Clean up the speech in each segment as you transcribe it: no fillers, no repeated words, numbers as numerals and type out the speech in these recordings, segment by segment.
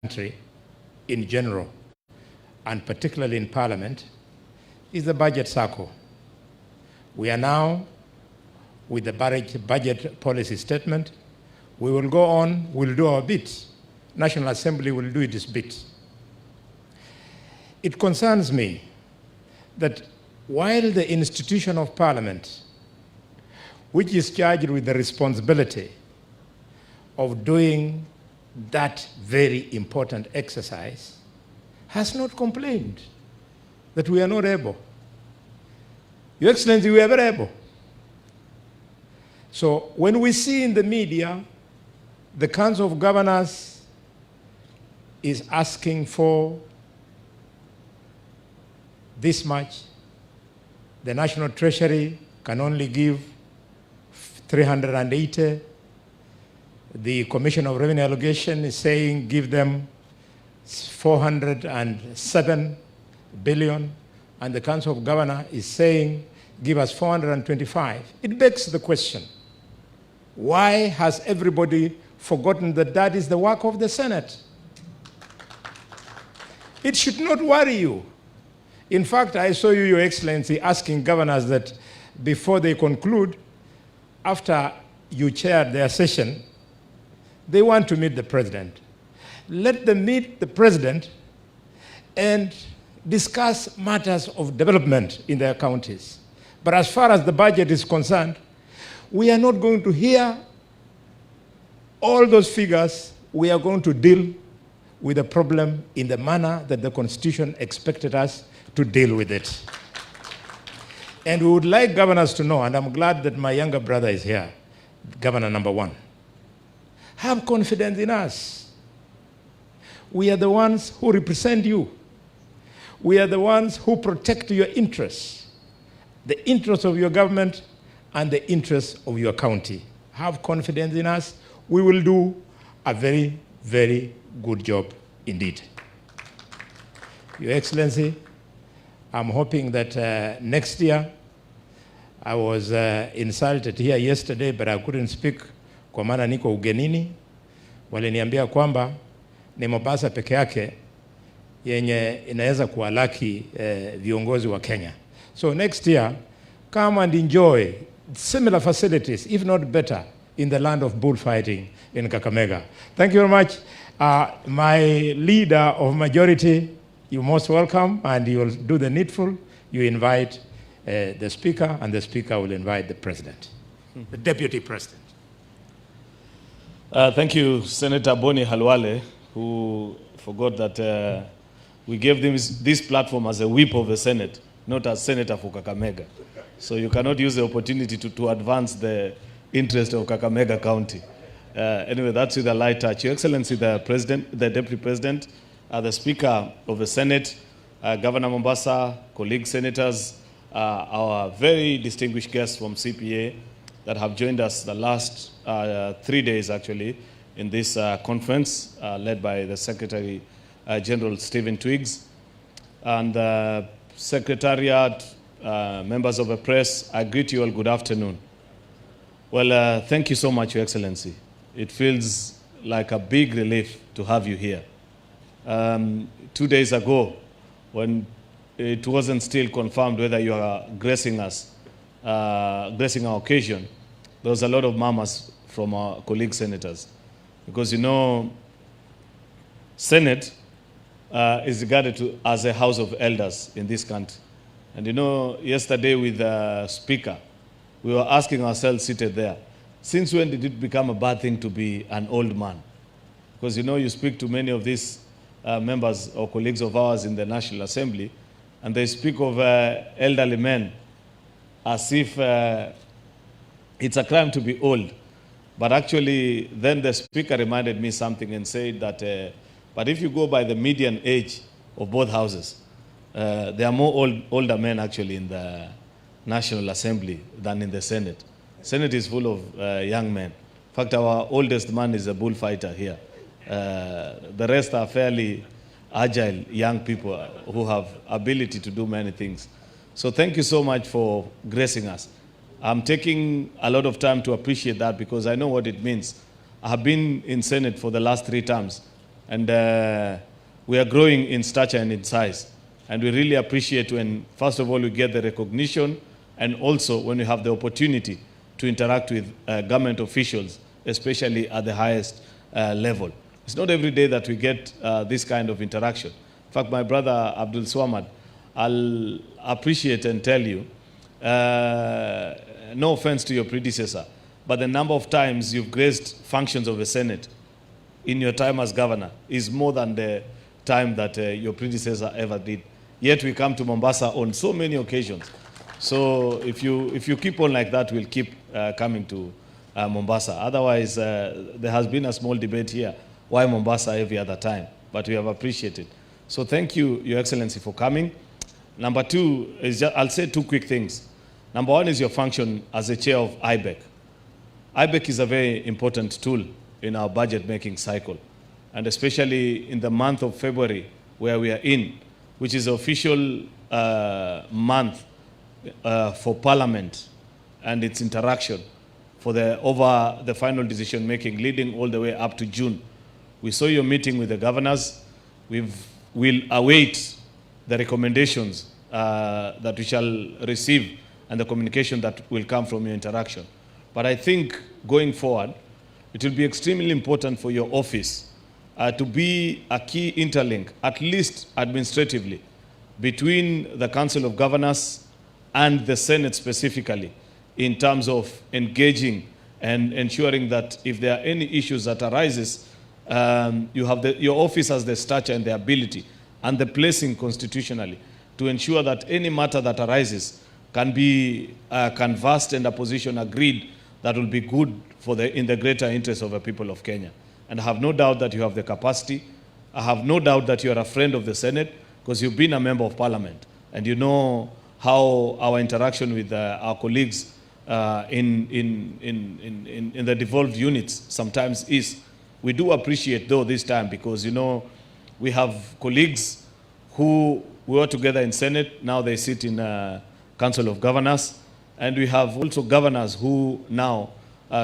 country in general, and particularly in Parliament, is the budget cycle. We are now with the budget policy statement. We will go on, we'll do our bit. National Assembly will do its bit. It concerns me that while the institution of Parliament, which is charged with the responsibility of doing that very important exercise, has not complained that we are not able. Your Excellency, we are very able. So when we see in the media, the Council of Governors is asking for this much, the National Treasury can only give 380. The Commission of Revenue Allocation is saying give them 407 billion, and the Council of Governors is saying give us 425. It begs the question, why has everybody forgotten that that is the work of the Senate? It should not worry you. In fact, I saw you, Your Excellency, asking governors that before they conclude, after you chaired their session, they want to meet the president. Let them meet the president and discuss matters of development in their counties. But as far as the budget is concerned, we are not going to hear all those figures. We are going to deal with the problem in the manner that the Constitution expected us to deal with it. And we would like governors to know, and I'm glad that my younger brother is here, Governor number 1. Have confidence in us. We are the ones who represent you. We are the ones who protect your interests, the interests of your government and the interests of your county. Have confidence in us. We will do a very, very good job indeed. Your Excellency, I'm hoping that next year, I was insulted here yesterday, but I couldn't speak kwa maana niko ugenini. Waliniambia kwamba ni Mombasa peke yake yenye inaweza kuwalaki viongozi wa Kenya. So next year, come and enjoy similar facilities, if not better, in the land of bullfighting in Kakamega. Thank you very much. My leader of majority, you're most welcome, and you will do the needful. You invite the Speaker, and the Speaker will invite the President, the Deputy President. Thank you, Senator Boni Halwale, who forgot that we gave them this platform as a whip of the Senate, not as Senator for Kakamega. So you cannot use the opportunity to advance the interest of Kakamega County. Anyway, that's with a light touch. Your Excellency, the President, the Deputy President, the Speaker of the Senate, Governor Mombasa, colleague senators, our very distinguished guests from CPA that have joined us the last 3 days actually in this conference led by the Secretary General Stephen Twiggs, and Secretariat, members of the press. I greet you all, good afternoon. Well, thank you so much, Your Excellency. It feels like a big relief to have you here. 2 days ago, when it wasn't still confirmed whether you are gracing us, gracing our occasion, there was a lot of murmurs from our colleague senators. Because, you know, Senate is regarded as a house of elders in this country. And you know, yesterday with the Speaker, we were asking ourselves seated there, since when did it become a bad thing to be an old man? Because, you know, you speak to many of these members or colleagues of ours in the National Assembly, and they speak of elderly men as if it's a crime to be old. But actually, then the Speaker reminded me something and said that, but if you go by the median age of both houses, there are more older men actually in the National Assembly than in the Senate. Senate is full of young men. In fact, our oldest man is a bullfighter here. The rest are fairly agile young people who have ability to do many things. So thank you so much for gracing us. I'm taking a lot of time to appreciate that because I know what it means. I have been in Senate for the last 3 terms, And we are growing in stature and in size. And we really appreciate when, first of all, we get the recognition, and also when we have the opportunity to interact with government officials, especially at the highest level. It's not every day that we get this kind of interaction. In fact, my brother Abdul Swamad, I'll appreciate and tell you, no offense to your predecessor, but the number of times you've graced functions of the Senate in your time as governor is more than the time that your predecessor ever did. Yet we come to Mombasa on so many occasions. So if you keep on like that, we'll keep coming to Mombasa. Otherwise, there has been a small debate here. Why Mombasa every other time? But we have appreciated. So thank you, Your Excellency, for coming. Number two is I'll say two quick things. Number one is your function as the chair of IBEC. IBEC is a very important tool in our budget making cycle, and especially in the month of February where we are in, which is the official month for Parliament and its interaction for over the final decision making leading all the way up to June. We saw your meeting with the governors. We'll await the recommendations that we shall receive and the communication that will come from your interaction. But I think going forward, it will be extremely important for your office to be a key interlink, at least administratively, between the Council of Governors and the Senate specifically, in terms of engaging and ensuring that if there are any issues that arises, you have your office has the stature and the ability and the placing constitutionally to ensure that any matter that arises can be canvassed and a position agreed that will be good for in the greater interest of the people of Kenya. And I have no doubt that you have the capacity. I have no doubt that you are a friend of the Senate because you've been a member of Parliament and you know how our interaction with our colleagues in the devolved units sometimes is. We do appreciate, though, this time because, you know, we have colleagues who we were together in Senate, now they sit in Council of Governors, and we have also governors who now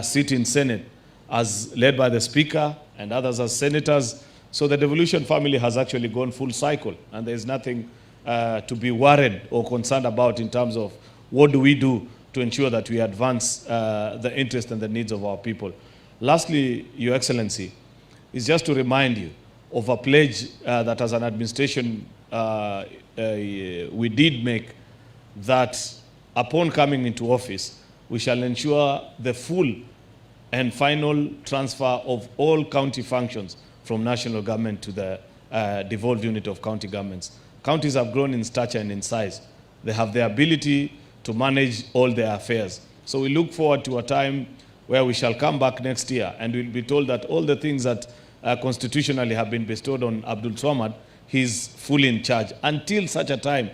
sit in Senate as led by the Speaker and others as senators. So the devolution family has actually gone full cycle, and there's nothing to be worried or concerned about in terms of what do we do to ensure that we advance the interest and the needs of our people. Lastly, Your Excellency, is just to remind you of a pledge that as an administration we did make, that upon coming into office, we shall ensure the full and final transfer of all county functions from national government to the devolved unit of county governments. Counties have grown in stature and in size. They have the ability to manage all their affairs. So we look forward to a time where we shall come back next year and we'll be told that all the things that constitutionally have been bestowed on Abdul Swamad, he's fully in charge. Until such a time,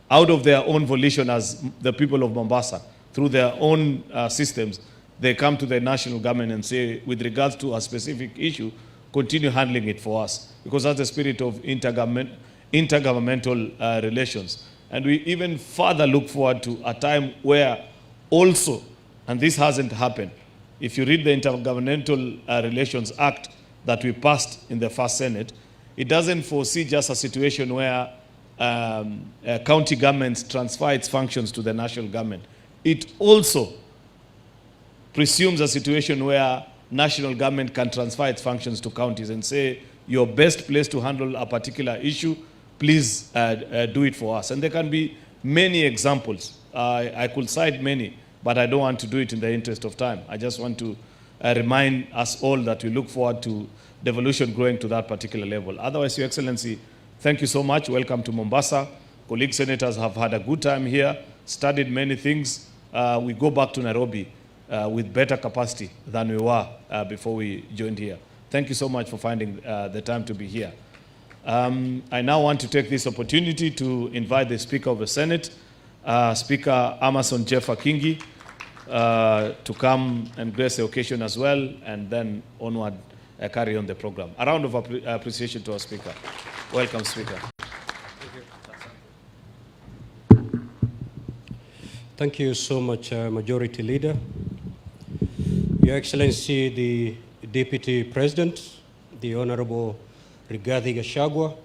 out of their own volition as the people of Mombasa, through their own systems, they come to the national government and say, with regards to a specific issue, continue handling it for us. Because that's the spirit of intergovernmental relations. And we even further look forward to a time where also, and this hasn't happened, if you read the Intergovernmental Relations Act that we passed in the first Senate, it doesn't foresee just a situation where county governments transfer its functions to the national government. It also presumes a situation where national government can transfer its functions to counties and say, you're best placed to handle a particular issue, please do it for us. And there can be many examples. I could cite many, but I don't want to do it in the interest of time. I just want to remind us all that we look forward to devolution growing to that particular level. Otherwise, Your Excellency, thank you so much. Welcome to Mombasa. Colleague senators have had a good time here, studied many things. We go back to Nairobi with better capacity than we were before we joined here. Thank you so much for finding the time to be here. I now want to take this opportunity to invite the Speaker of the Senate, Speaker Amason Jeffa Kingi, to come and grace the occasion as well, and then onward carry on the program. A round of appreciation to our Speaker. Welcome, Speaker. Thank you so much, Majority Leader. Your Excellency, the Deputy President, the Honorable Riggy G,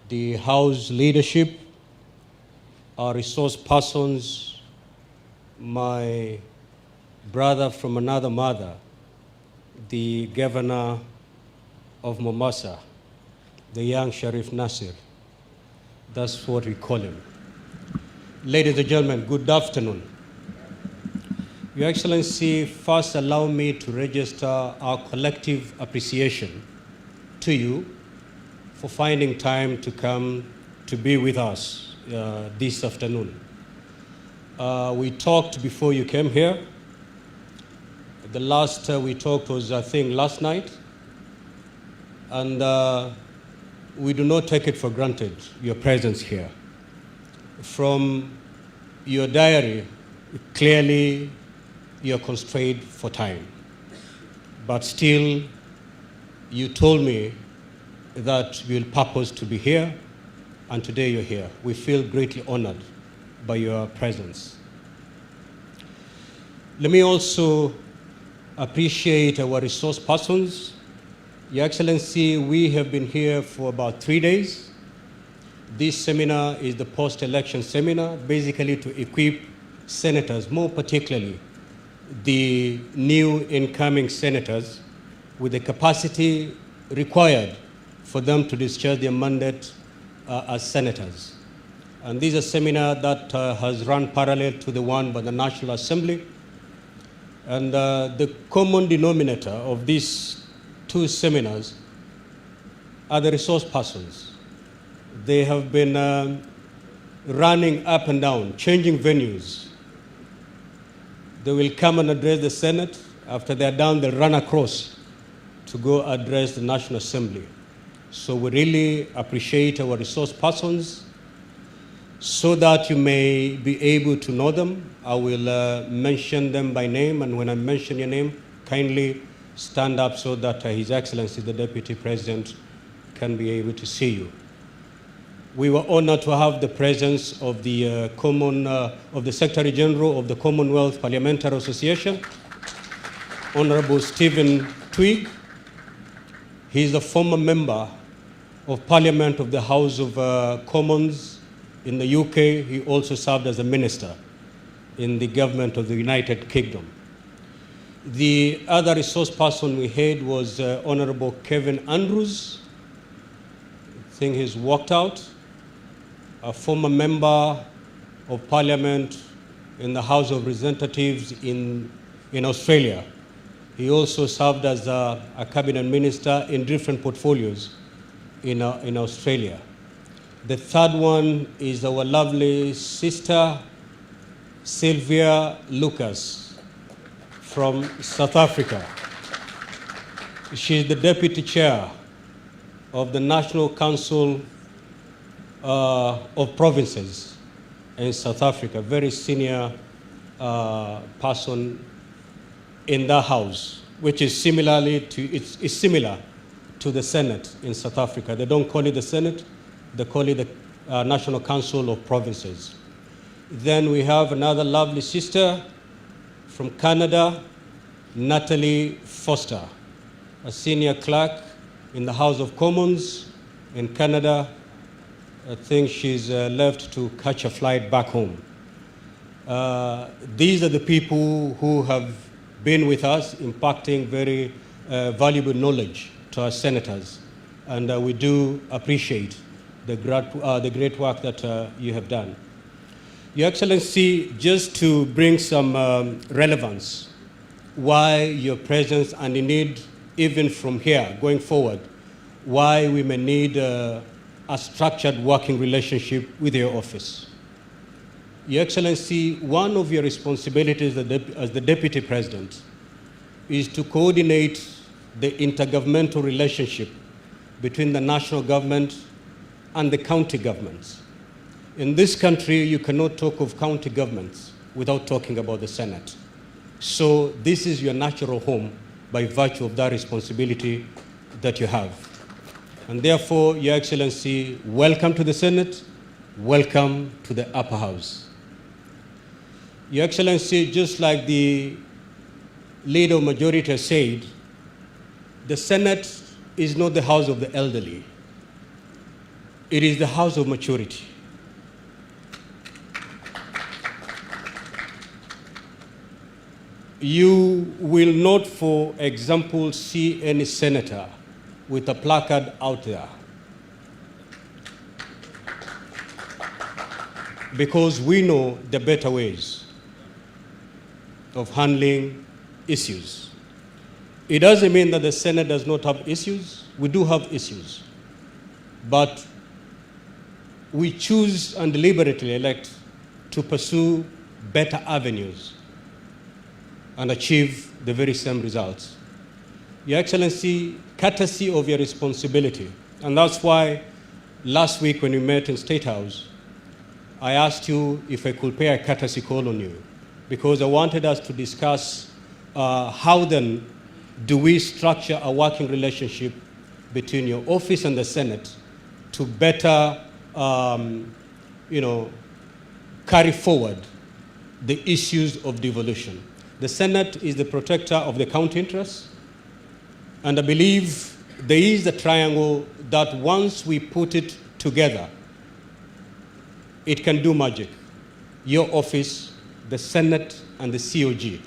the House leadership, our resource persons, my brother from another mother, the governor of Mombasa, the young Sharif Nasir. That's what we call him. Ladies and gentlemen, good afternoon. Your Excellency, first allow me to register our collective appreciation to you for finding time to come to be with us this afternoon. We talked before you came here. The last we talked was, I think, last night. And we do not take it for granted, your presence here. From your diary, clearly you're constrained for time. But still, you told me that you will purpose to be here, and today you're here. We feel greatly honored by your presence. Let me also appreciate our resource persons. Your Excellency, we have been here for about 3 days. This seminar is the post-election seminar, basically to equip senators, more particularly the new incoming senators, with the capacity required for them to discharge their mandate as senators. And this is a seminar that has run parallel to the one by the National Assembly. And the common denominator of these two seminars are the resource persons. They have been running up and down, changing venues. They will come and address the Senate. After they're done, they'll run across to go address the National Assembly. So we really appreciate our resource persons. So that you may be able to know them, I will mention them by name, and when I mention your name, kindly stand up so that His Excellency, the Deputy President, can be able to see you. We were honored to have the presence of the Secretary General of the Commonwealth Parliamentary Association, Honorable Stephen Twigg. He is a former member of Parliament of the House of Commons in the UK. He also served as a minister in the government of the United Kingdom. The other resource person we had was Honorable Kevin Andrews. I think he's walked out. A former member of Parliament in the House of Representatives in Australia. He also served as a cabinet minister in different portfolios in Australia. The third one is our lovely sister, Sylvia Lucas, from South Africa. She is the deputy chair of the National Council of Provinces in South Africa, very senior person in that house, which is similar to the Senate in South Africa. They don't call it the Senate, they call it the National Council of Provinces. Then we have another lovely sister from Canada, Natalie Foster, a senior clerk in the House of Commons in Canada. I think she's left to catch a flight back home. These are the people who have been with us, impacting very valuable knowledge to our senators. And we do appreciate the great work that you have done. Your Excellency, just to bring some relevance, why your presence, and indeed even from here going forward, why we may need a structured working relationship with your office. Your Excellency, one of your responsibilities as the Deputy President is to coordinate the intergovernmental relationship between the national government and the county governments. In this country, you cannot talk of county governments without talking about the Senate. So this is your natural home by virtue of that responsibility that you have. And therefore, Your Excellency, welcome to the Senate, welcome to the Upper House. Your Excellency, just like the leader of majority has said, the Senate is not the house of the elderly. It is the house of maturity. You will not, for example, see any senator with a placard out there, because we know the better ways of handling issues. It doesn't mean that the Senate does not have issues. We do have issues. But we choose and deliberately elect to pursue better avenues and achieve the very same results. Your Excellency, courtesy of your responsibility, and that's why last week when we met in State House, I asked you if I could pay a courtesy call on you, because I wanted us to discuss how then do we structure a working relationship between your office and the Senate to better carry forward the issues of devolution. The Senate is the protector of the county interests, and I believe there is a triangle that once we put it together, it can do magic. Your office, the Senate, and the COG.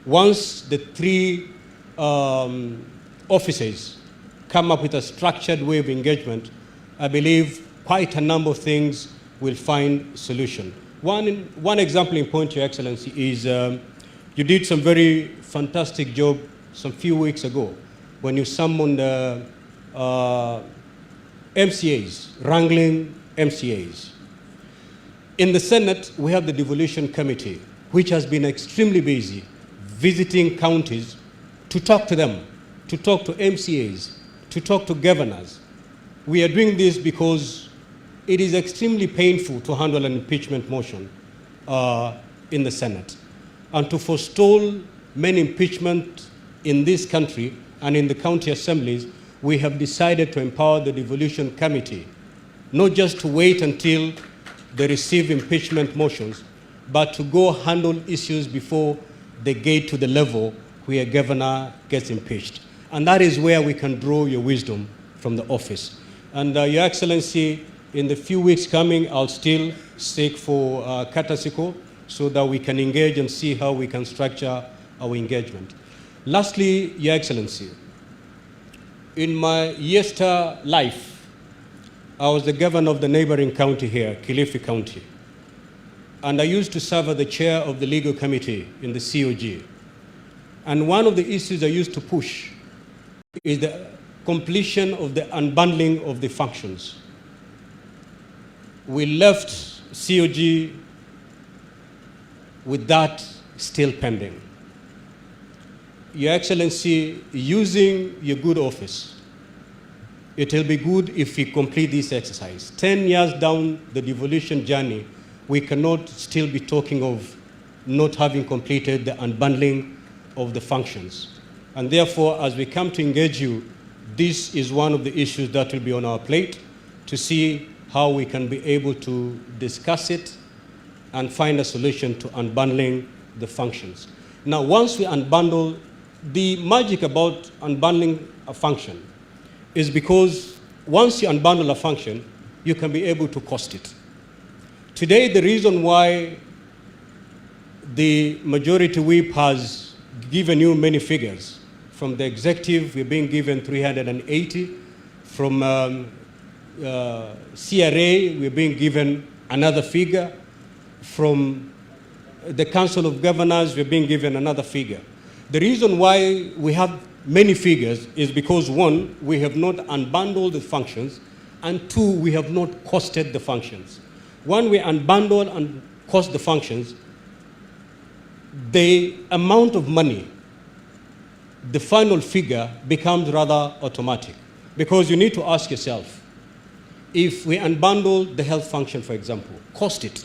Once the three offices come up with a structured way of engagement, I believe quite a number of things will find solution. One example in point, Your Excellency, is you did some very fantastic job some few weeks ago when you summoned MCAs, wrangling MCAs. In the Senate, we have the Devolution Committee, which has been extremely busy visiting counties to talk to them, to talk to MCAs, to talk to governors. We are doing this because it is extremely painful to handle an impeachment motion in the Senate. And to forestall many impeachment in this country and in the county assemblies, we have decided to empower the Devolution Committee, not just to wait until they receive impeachment motions, but to go handle issues before they get to the level where a governor gets impeached. And that is where we can draw your wisdom from the office. And Your Excellency, in the few weeks coming, I'll still seek for courtesy call so that we can engage and see how we can structure our engagement. Lastly, Your Excellency, in my yester life, I was the governor of the neighboring county here, Kilifi County. And I used to serve as the chair of the legal committee in the COG. And one of the issues I used to push is the completion of the unbundling of the functions. We left COG with that still pending. Your Excellency, using your good office, it will be good if we complete this exercise. 10 years down the devolution journey, we cannot still be talking of not having completed the unbundling of the functions. And therefore, as we come to engage you, this is one of the issues that will be on our plate to see how we can be able to discuss it and find a solution to unbundling the functions. Now, once we unbundle, the magic about unbundling a function is because once you unbundle a function, you can be able to cost it. Today, the reason why the majority whip has given you many figures, from the executive, we're being given 380, from CRA, we're being given another figure, from the Council of Governors, we're being given another figure. The reason why we have many figures is because, one, we have not unbundled the functions, and two, we have not costed the functions. When we unbundle and cost the functions, the amount of money, the final figure becomes rather automatic, because you need to ask yourself, if we unbundle the health function, for example, cost it.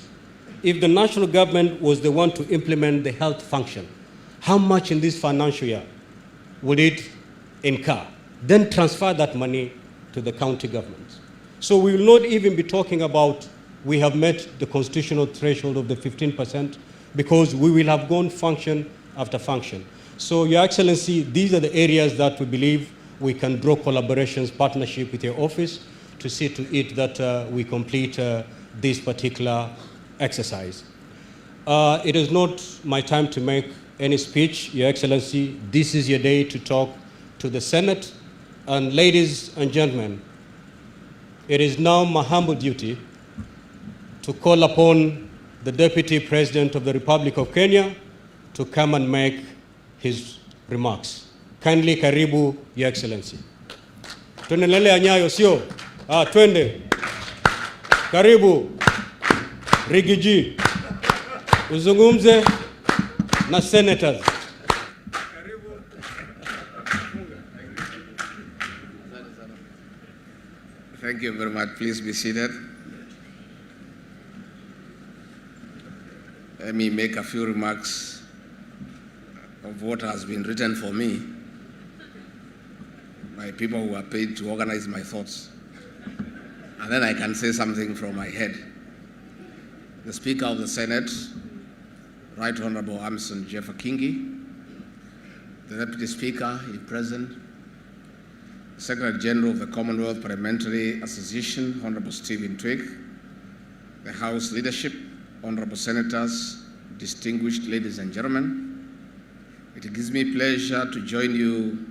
If the national government was the one to implement the health function, how much in this financial year would it incur? Then transfer that money to the county governments. So we will not even be talking about we have met the constitutional threshold of the 15%, because we will have gone function after function. So, Your Excellency, these are the areas that we believe we can draw collaborations, partnership with your office to see to it that we complete this particular exercise. It is not my time to make any speech, Your Excellency. This is your day to talk to the Senate. And ladies and gentlemen, it is now my humble duty to call upon the Deputy President of the Republic of Kenya to come and make his remarks. Kindly karibu, Your Excellency. Tuendelea nyayo sio? Twende. Karibu. Riggy G. Uzungumze na senators. Thank you very much. Please be seated. Let me make a few remarks of what has been written for me by people who are paid to organize my thoughts. And then I can say something from my head. The Speaker of the Senate, Right Honorable Amson Jeffer Kingi, the Deputy Speaker, if present, Secretary General of the Commonwealth Parliamentary Association, Honorable Stephen Twigg, the House Leadership, Honorable Senators, distinguished ladies and gentlemen, it gives me pleasure to join you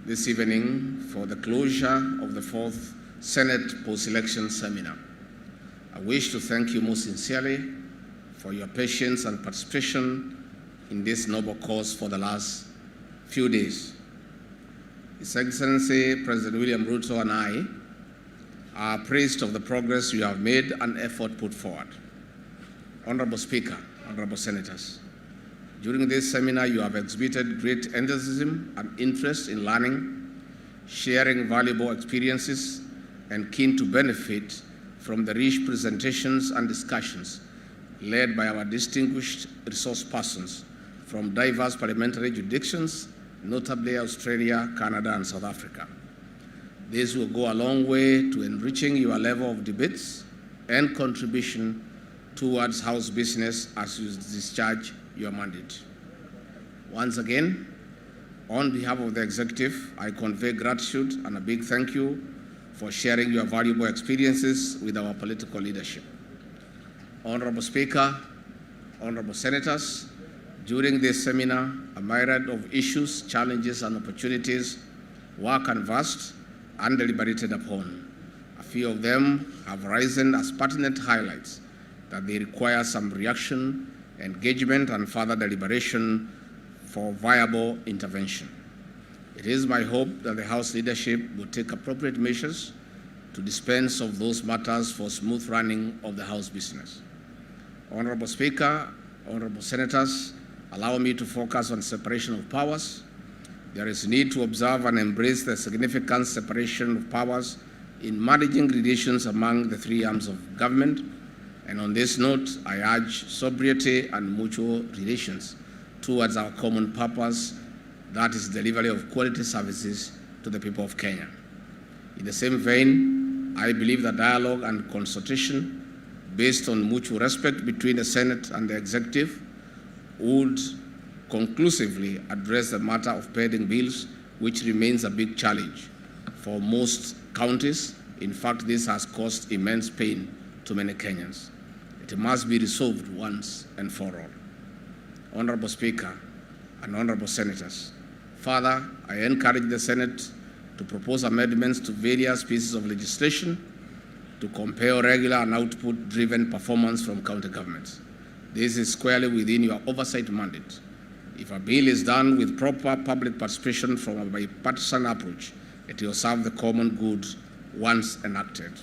this evening for the closure of the 4th Senate Post-Election Seminar. I wish to thank you most sincerely for your patience and participation in this noble cause for the last few days. His Excellency President William Ruto and I are appraised of the progress you have made and effort put forward. Honorable Speaker, Honorable Senators, during this seminar you have exhibited great enthusiasm and interest in learning, sharing valuable experiences, and keen to benefit from the rich presentations and discussions led by our distinguished resource persons from diverse parliamentary jurisdictions, notably Australia, Canada, and South Africa. This will go a long way to enriching your level of debates and contribution towards House business as you discharge your mandate. Once again, on behalf of the Executive, I convey gratitude and a big thank you for sharing your valuable experiences with our political leadership. Honorable Speaker, Honorable Senators, during this seminar, a myriad of issues, challenges, and opportunities were canvassed and deliberated upon. A few of them have risen as pertinent highlights that they require some reaction, engagement, and further deliberation for viable intervention. It is my hope that the House leadership will take appropriate measures to dispense of those matters for smooth running of the House business. Honorable Speaker, Honorable Senators, allow me to focus on separation of powers. There is need to observe and embrace the significant separation of powers in managing relations among the three arms of government. And on this note, I urge sobriety and mutual relations towards our common purpose, that is delivery of quality services to the people of Kenya. In the same vein, I believe that dialogue and consultation based on mutual respect between the Senate and the Executive would conclusively address the matter of pending bills, which remains a big challenge for most counties. In fact, this has caused immense pain to many Kenyans. It must be resolved once and for all. Honorable Speaker and Honorable Senators, further, I encourage the Senate to propose amendments to various pieces of legislation to compare regular and output-driven performance from county governments. This is squarely within your oversight mandate. If a bill is done with proper public participation from a bipartisan approach, it will serve the common good once enacted.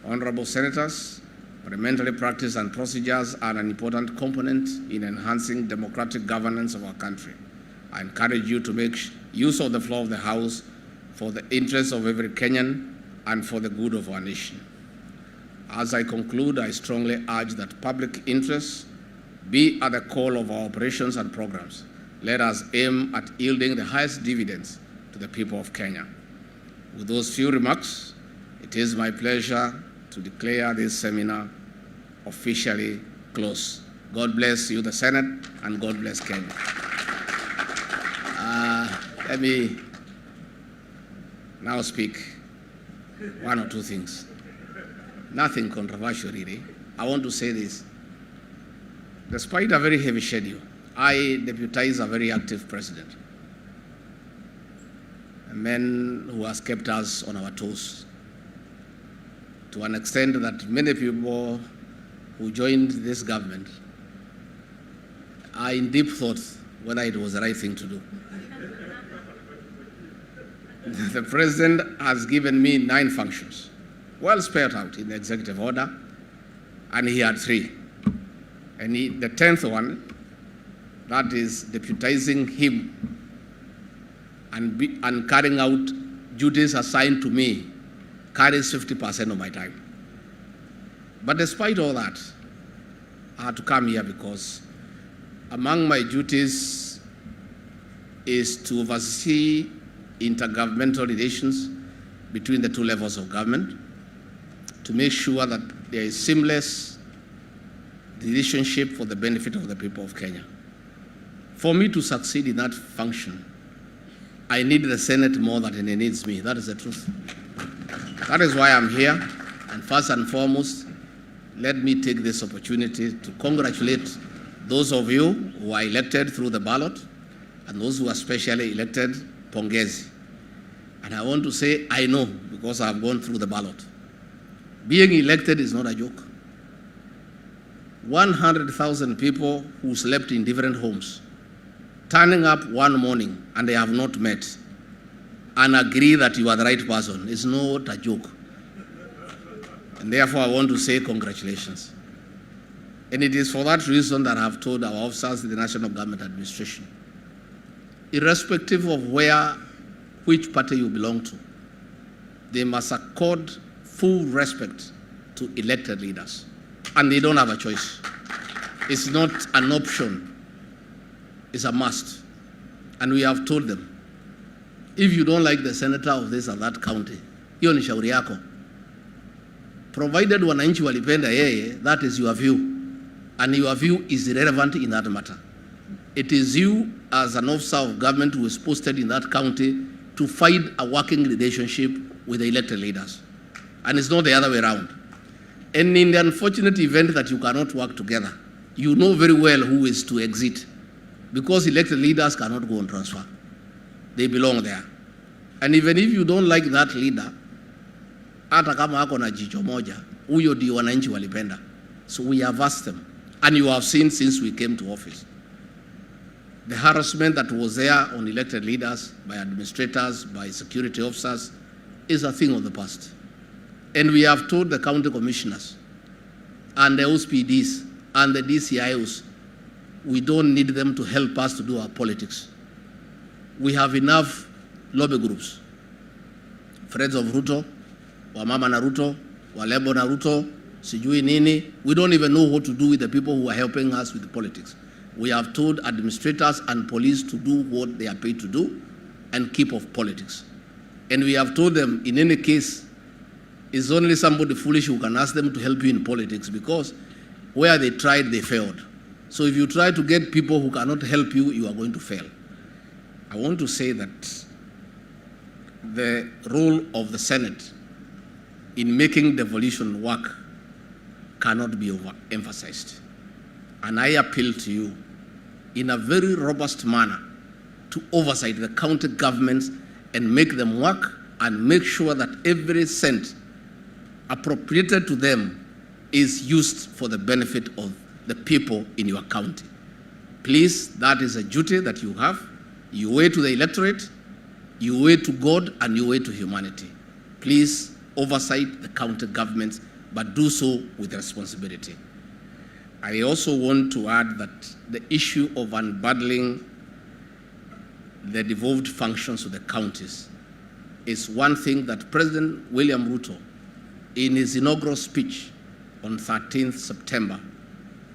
Honorable Senators, parliamentary practice and procedures are an important component in enhancing democratic governance of our country. I encourage you to make use of the floor of the House for the interests of every Kenyan and for the good of our nation. As I conclude, I strongly urge that public interest be at the core of our operations and programs. Let us aim at yielding the highest dividends to the people of Kenya. With those few remarks, it is my pleasure to declare this seminar officially closed. God bless you, the Senate, and God bless Kenya. Let me now speak one or two things. Nothing controversial, really. I want to say this. Despite a very heavy schedule, I deputize a very active president, a man who has kept us on our toes to an extent that many people who joined this government are in deep thought whether it was the right thing to do. The president has given me 9 functions, well spelled out in the executive order, and he had 3. And the 10th one, that is deputizing him and carrying out duties assigned to me, carries 50% of my time. But despite all that, I had to come here because among my duties is to oversee intergovernmental relations between the 2 levels of government, to make sure that there is seamless relationship for the benefit of the people of Kenya. For me to succeed in that function, I need the Senate more than it needs me. That is the truth. That is why I'm here. And first and foremost, let me take this opportunity to congratulate those of you who are elected through the ballot and those who are specially elected, pongezi. And I want to say, I know, because I've gone through the ballot. Being elected is not a joke. 100,000 people who slept in different homes, turning up one morning and they have not met and agree that you are the right person is not a joke. And therefore, I want to say congratulations. And it is for that reason that I have told our officers in the National Government Administration, irrespective of which party you belong to, they must accord full respect to elected leaders. And they don't have a choice. It's not an option. It's a must. And we have told them, if you don't like the senator of this or that county, hiyo ni shauri yako. Provided wananchi walipenda yeye, that is your view. And your view is irrelevant in that matter. It is you as an officer of government who is posted in that county to find a working relationship with the elected leaders. And it's not the other way around. And in the unfortunate event that you cannot work together, you know very well who is to exit, because elected leaders cannot go on transfer. They belong there. And even if you don't like that leader, hata kama ako na jicho moja, huyo ndio wananchi walipenda. So we have asked them, and you have seen since we came to office, the harassment that was there on elected leaders, by administrators, by security officers, is a thing of the past. And we have told the county commissioners and the OSPDs and the DCIOs, we don't need them to help us to do our politics. We have enough lobby groups. Friends of Ruto, Wamama na Ruto, Walebo na Ruto, sijui nini. We don't even know what to do with the people who are helping us with the politics. We have told administrators and police to do what they are paid to do and keep off politics. And we have told them, in any case, it's only somebody foolish who can ask them to help you in politics, because where they tried, they failed. So if you try to get people who cannot help you, you are going to fail. I want to say that the role of the Senate in making devolution work cannot be overemphasized. And I appeal to you in a very robust manner to oversight the county governments and make them work and make sure that every cent appropriated to them is used for the benefit of the people in your county. Please, that is a duty that you have. You owe it to the electorate, you owe it to God, and you owe it to humanity. Please oversight the county governments, but do so with responsibility. I also want to add that the issue of unbundling the devolved functions of the counties is one thing that President William Ruto, in his inaugural speech on 13th September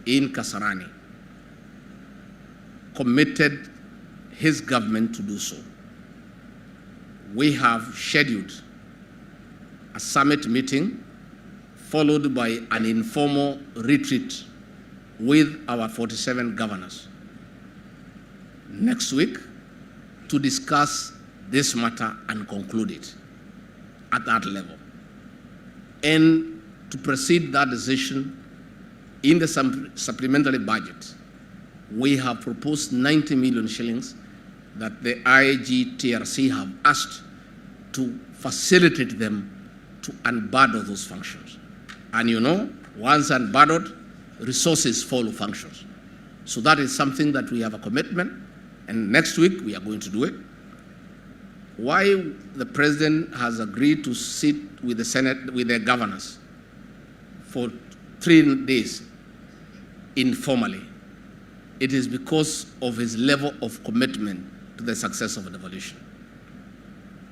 in Kasarani, committed his government to do so. We have scheduled a summit meeting followed by an informal retreat with our 47 governors next week to discuss this matter and conclude it. at that level. And to precede that decision, in the supplementary budget, we have proposed 90 million shillings that the IGTRC have asked to facilitate them to unbundle those functions. And you know, once unbundled, resources follow functions. So that is something that we have a commitment, and next week we are going to do it. Why the president has agreed to sit with the Senate, with the governors for 3 days informally, it is because of his level of commitment to the success of the devolution.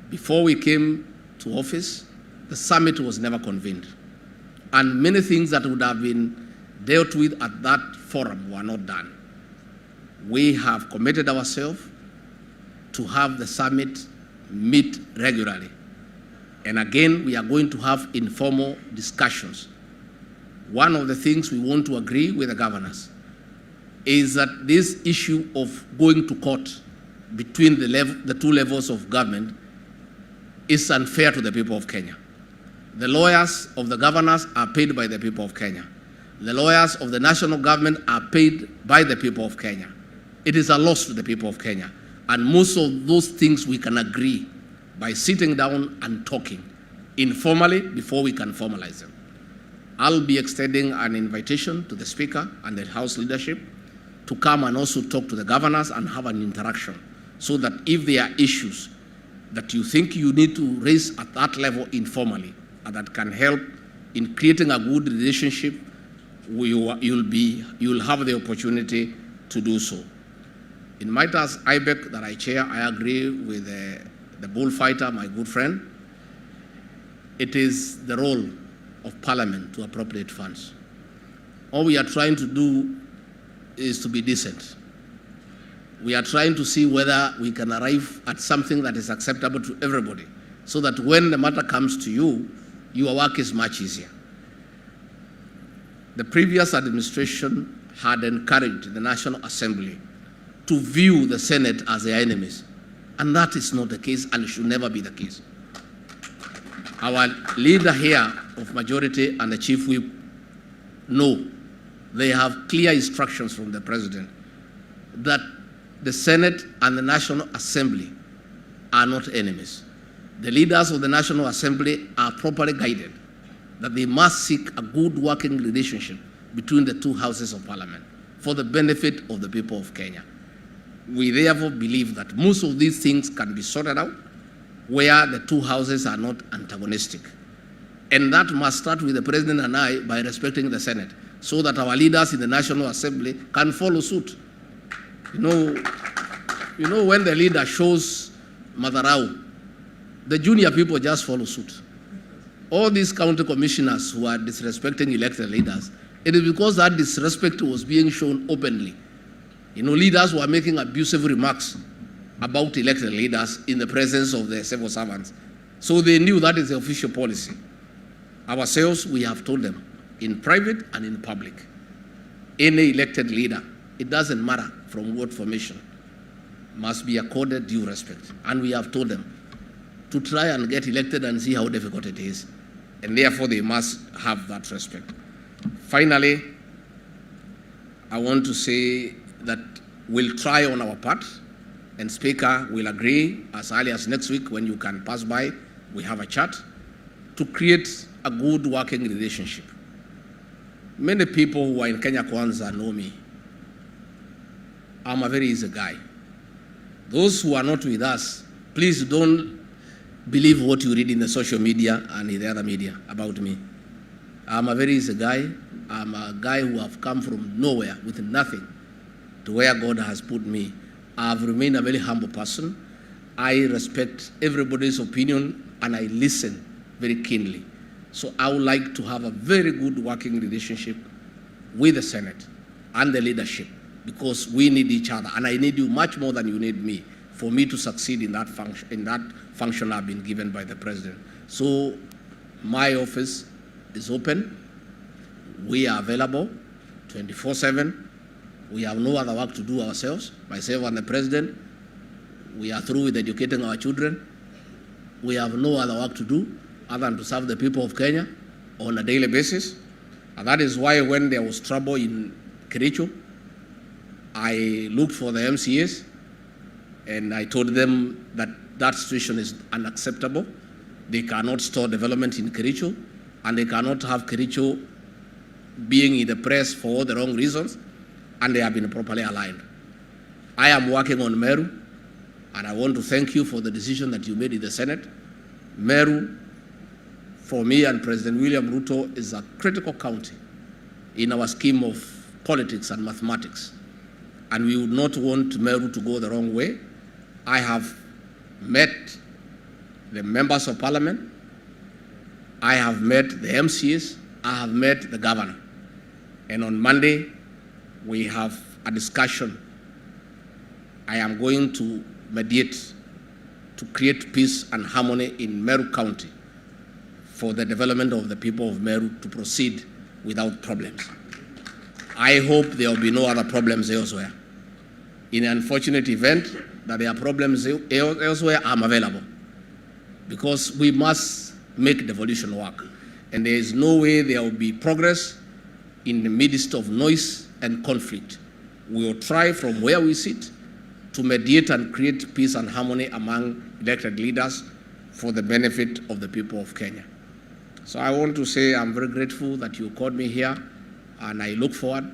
Before we came to office, the summit was never convened. And many things that would have been dealt with at that forum were not done. We have committed ourselves to have the summit meet regularly. And again, we are going to have informal discussions. One of the things we want to agree with the governors is that this issue of going to court between the two levels of government is unfair to the people of Kenya. The lawyers of the governors are paid by the people of Kenya. The lawyers of the national government are paid by the people of Kenya. It is a loss to the people of Kenya. And most of those things we can agree by sitting down and talking informally before we can formalize them. I'll be extending an invitation to the Speaker and the House leadership to come and also talk to the governors and have an interaction, so that if there are issues that you think you need to raise at that level informally and that can help in creating a good relationship, you'll have the opportunity to do so. In matters IBEC that I chair, I agree with the bullfighter, my good friend. It is the role of Parliament to appropriate funds. All we are trying to do is to be decent. We are trying to see whether we can arrive at something that is acceptable to everybody, so that when the matter comes to you, your work is much easier. The previous administration had encouraged the National Assembly to view the Senate as their enemies, and that is not the case and should never be the case. Our leader here of majority and the chief whip know they have clear instructions from the president that the Senate and the National Assembly are not enemies. The leaders of the National Assembly are properly guided that they must seek a good working relationship between the two houses of Parliament for the benefit of the people of Kenya. We therefore believe that most of these things can be sorted out where the two houses are not antagonistic. And that must start with the President and I by respecting the Senate, so that our leaders in the National Assembly can follow suit. You know when the leader shows Madharau, the junior people just follow suit. All these county commissioners who are disrespecting elected leaders, it is because that disrespect was being shown openly. Leaders were making abusive remarks about elected leaders in the presence of the civil servants. So they knew that is the official policy. Ourselves, we have told them, in private and in public, any elected leader, it doesn't matter from what formation, must be accorded due respect. And we have told them to try and get elected and see how difficult it is. And therefore, they must have that respect. Finally, I want to say that we'll try on our part, and Speaker will agree as early as next week when you can pass by, we have a chat, to create a good working relationship. Many people who are in Kenya Kwanza know me. I'm a very easy guy. Those who are not with us, please don't believe what you read in the social media and in the other media about me. I'm a very easy guy. I'm a guy who have come from nowhere with nothing to where God has put me. I've remained a very humble person. I respect everybody's opinion and I listen very keenly. So I would like to have a very good working relationship with the Senate and the leadership, because we need each other, and I need you much more than you need me for me to succeed in that function I've been given by the President. So my office is open. We are available 24/7. We have no other work to do ourselves. Myself and the President, we are through with educating our children. We have no other work to do. other than to serve the people of Kenya on a daily basis. And that is why when there was trouble in Kericho, I looked for the MCAs and I told them that that situation is unacceptable. They cannot store development in Kericho, and they cannot have Kericho being in the press for all the wrong reasons, and they have been properly aligned. I am working on Meru, and I want to thank you for the decision that you made in the Senate. Meru, for me and President William Ruto, is a critical county in our scheme of politics and mathematics, and we would not want Meru to go the wrong way. I have met the members of parliament, I have met the MCs, I have met the governor. And on Monday, we have a discussion. I am going to mediate to create peace and harmony in Meru County for the development of the people of Meru to proceed without problems. I hope there will be no other problems elsewhere. In an unfortunate event that there are problems elsewhere, I'm available, because we must make devolution work. And there is no way there will be progress in the midst of noise and conflict. We will try from where we sit to mediate and create peace and harmony among elected leaders for the benefit of the people of Kenya. So I want to say I'm very grateful that you called me here, and I look forward.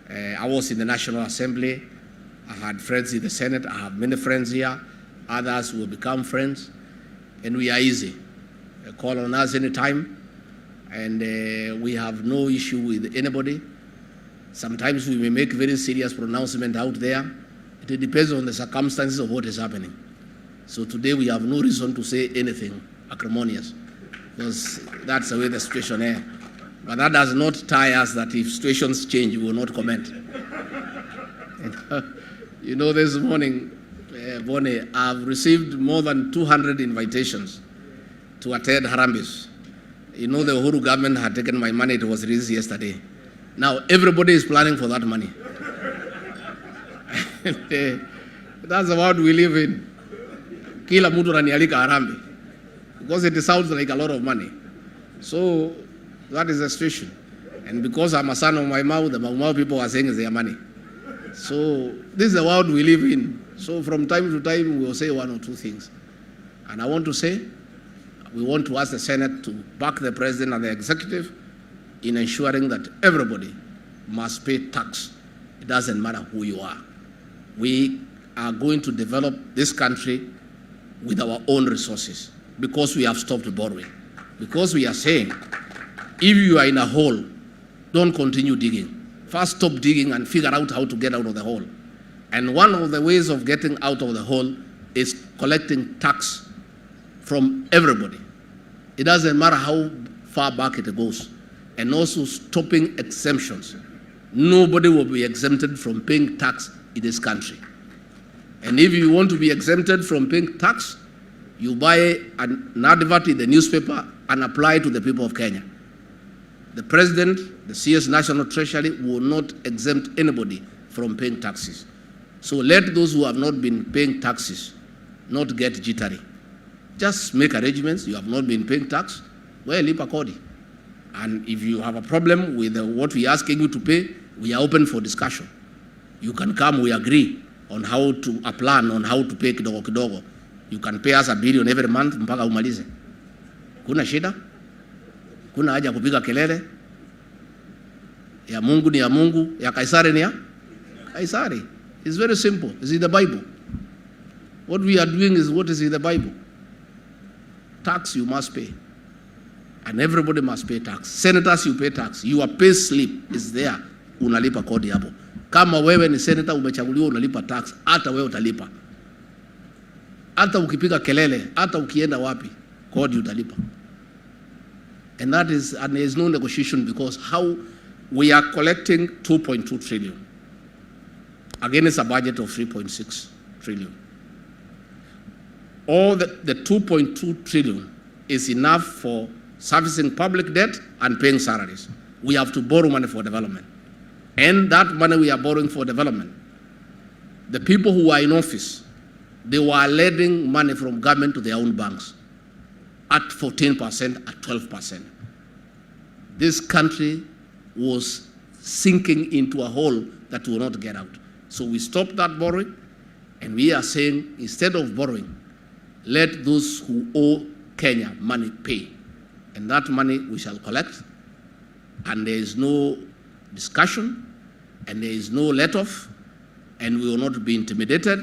I was in the National Assembly. I had friends in the Senate. I have many friends here. Others will become friends. And we are easy. Call on us anytime. And we have no issue with anybody. Sometimes we may make very serious pronouncement out there. It depends on the circumstances of what is happening. So today we have no reason to say anything acrimonious, because that's the way the situation is. But that does not tie us that if situations change, we will not comment. You know, this morning, Bonnie, I've received more than 200 invitations to attend Harambes. You know, the Uhuru government had taken my money. It was released yesterday. Now, everybody is planning for that money. That's the world we live in. Kila mtu ananialika Harambee, because it sounds like a lot of money. So that is the situation. And because I'm a son of my mouth, the Mau people are saying it's their money. So this is the world we live in. So from time to time, we will say one or two things. And I want to say, we want to ask the Senate to back the President and the Executive in ensuring that everybody must pay tax. It doesn't matter who you are. We are going to develop this country with our own resources, because we have stopped borrowing. Because we are saying, if you are in a hole, don't continue digging. First stop digging and figure out how to get out of the hole. And one of the ways of getting out of the hole is collecting tax from everybody. It doesn't matter how far back it goes. And also stopping exemptions. Nobody will be exempted from paying tax in this country. And if you want to be exempted from paying tax, you buy an advert in the newspaper and apply to the people of Kenya. The President, the CS National Treasury will not exempt anybody from paying taxes. So let those who have not been paying taxes not get jittery. Just make arrangements. You have not been paying tax, well, lipa kodi. And if you have a problem with what we are asking you to pay, we are open for discussion. You can come, we agree on how to, a plan on how to pay kidogo kidogo. You can pay us $1 billion every month mpaka umalize. Kuna shida? Kuna haja kupiga kelele? Ya Mungu ni ya Mungu, ya Kaisari ni ya Kaisari. It's very simple. It's in the Bible. What we are doing is what is in the Bible. Tax you must pay. And everybody must pay tax. Senators, you pay tax. Your pay slip is there. Unalipa kodi hapo. Kama wewe ni senator umechaguliwa unalipa tax, hata wewe utalipa. Hata ukipiga kelele, hata ukienda wapi, kodi utalipa. And that is, and there is no negotiation, because how we are collecting 2.2 trillion against a budget of 3.6 trillion. All the 2.2 trillion is enough for servicing public debt and paying salaries. We have to borrow money for development. And that money we are borrowing for development, the people who are in office, they were lending money from government to their own banks. at 14%, at 12%. This country was sinking into a hole that will not get out. So we stopped that borrowing, and we are saying, instead of borrowing, let those who owe Kenya money pay. And that money we shall collect, and there is no discussion, and there is no let-off, and we will not be intimidated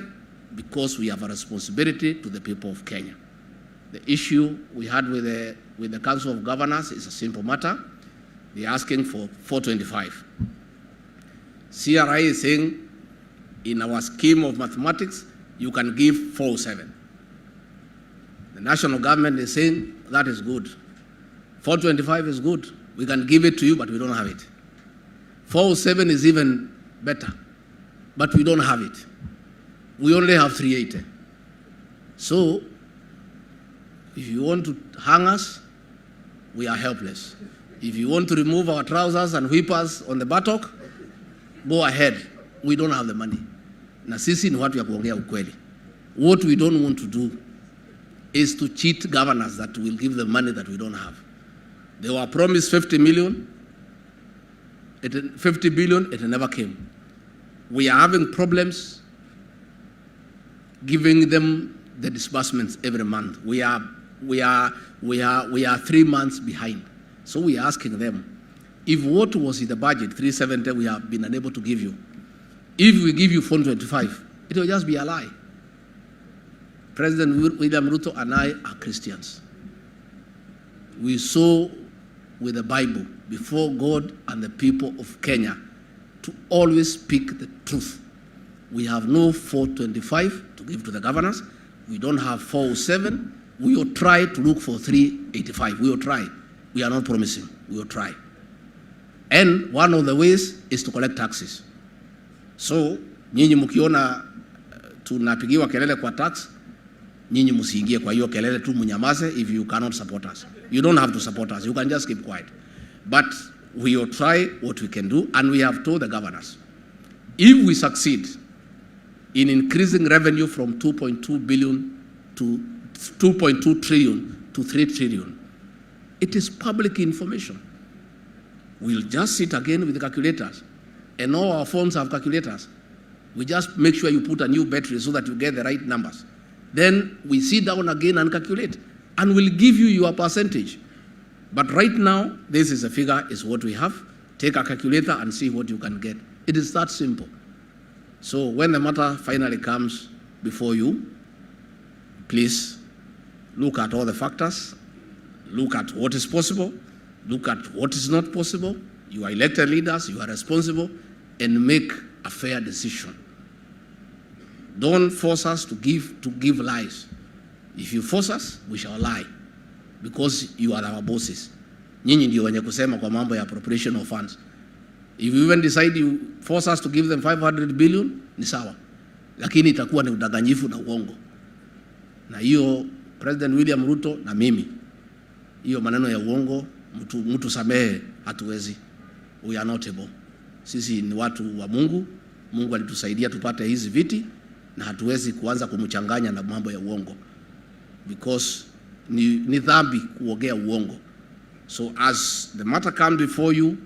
because we have a responsibility to the people of Kenya. The issue we had with the Council of Governors is a simple matter. They're asking for 425. CRI is saying, in our scheme of mathematics, you can give 407. The national government is saying, that is good. 425 is good. We can give it to you, but we don't have it. 407 is even better, but we don't have it. We only have 380. So, if you want to hang us, we are helpless. If you want to remove our trousers and whip us on the buttock, go ahead. We don't have the money. Na sisi ni watu ya kuongea ukweli. What we don't want to do is to cheat governors that will give them money that we don't have. They were promised 50 billion, it never came. We are having problems giving them the disbursements every month. We are 3 months behind. So we are asking them, if what was in the budget, 370, we have been unable to give you, if we give you 425, it will just be a lie. President William Ruto and I are Christians. We saw with the Bible before God and the people of Kenya to always speak the truth. We have no 425 to give to the governors. We don't have 407. We will try to look for 385. We will try. We are not promising. We will try. And one of the ways is to collect taxes. So, nyinyi mkiona tunapigiwa kelele kwa tax, nyinyi msiingie kwa hiyo kelele tu, mnyamaze if you cannot support us. You don't have to support us. You can just keep quiet. But we will try what we can do, and we have told the governors, if we succeed in increasing revenue from 2.2 billion to 2.2 trillion to 3 trillion, it is public information. We'll just sit again with the calculators, and all our phones have calculators. We just make sure you put a new battery so that you get the right numbers. Then we sit down again and calculate, and we'll give you your percentage. But right now, this is a figure, is what we have. Take a calculator and see what you can get. It is that simple. So when the matter finally comes before you, please look at all the factors, look at what is possible, look at what is not possible. You are elected leaders, you are responsible, and make a fair decision. Don't force us to give lies. If you force us, we shall lie, because you are our bosses. Nyinyi ndio wenye kusema kwa mambo ya appropriation of funds. If you even decide you force us to give them 500 billion, ni sawa. Lakini itakuwa ni udanganyifu na uongo. Na hiyo President William Ruto na mimi, hiyo maneno ya uongo, mtu samehe, hatuwezi. We are not able. Sisi ni watu wa Mungu. Mungu alitusaidia tupate hizi viti, na hatuwezi kuanza kumchanganya na mambo ya uongo, because ni dhambi kuongea uongo. So as the matter comes before you,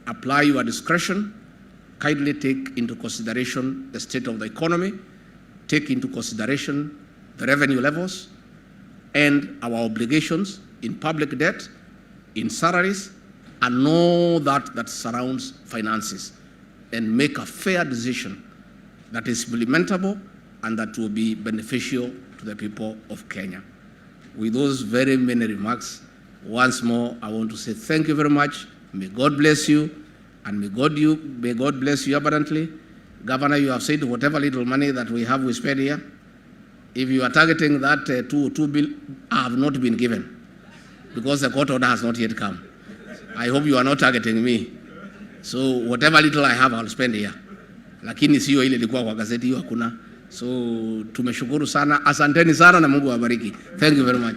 apply your discretion. Kindly take into consideration the state of the economy, take into consideration the revenue levels and our obligations in public debt, in salaries, and all that surrounds finances, and make a fair decision that is implementable and that will be beneficial to the people of Kenya. With those very many remarks, once more, I want to say thank you very much. May God bless you, and may God bless you abundantly. Governor, you have said whatever little money that we have, we spend here. If you are targeting that 2 billion, I have not been given, because the court order has not yet come. I hope you are not targeting me. So whatever little I have, I'll spend here. Lakini sio ile ilikuwa kwa gazeti, hiyo hakuna. So tumeshukuru sana, asanteni sana na Mungu awabariki. Thank you very much.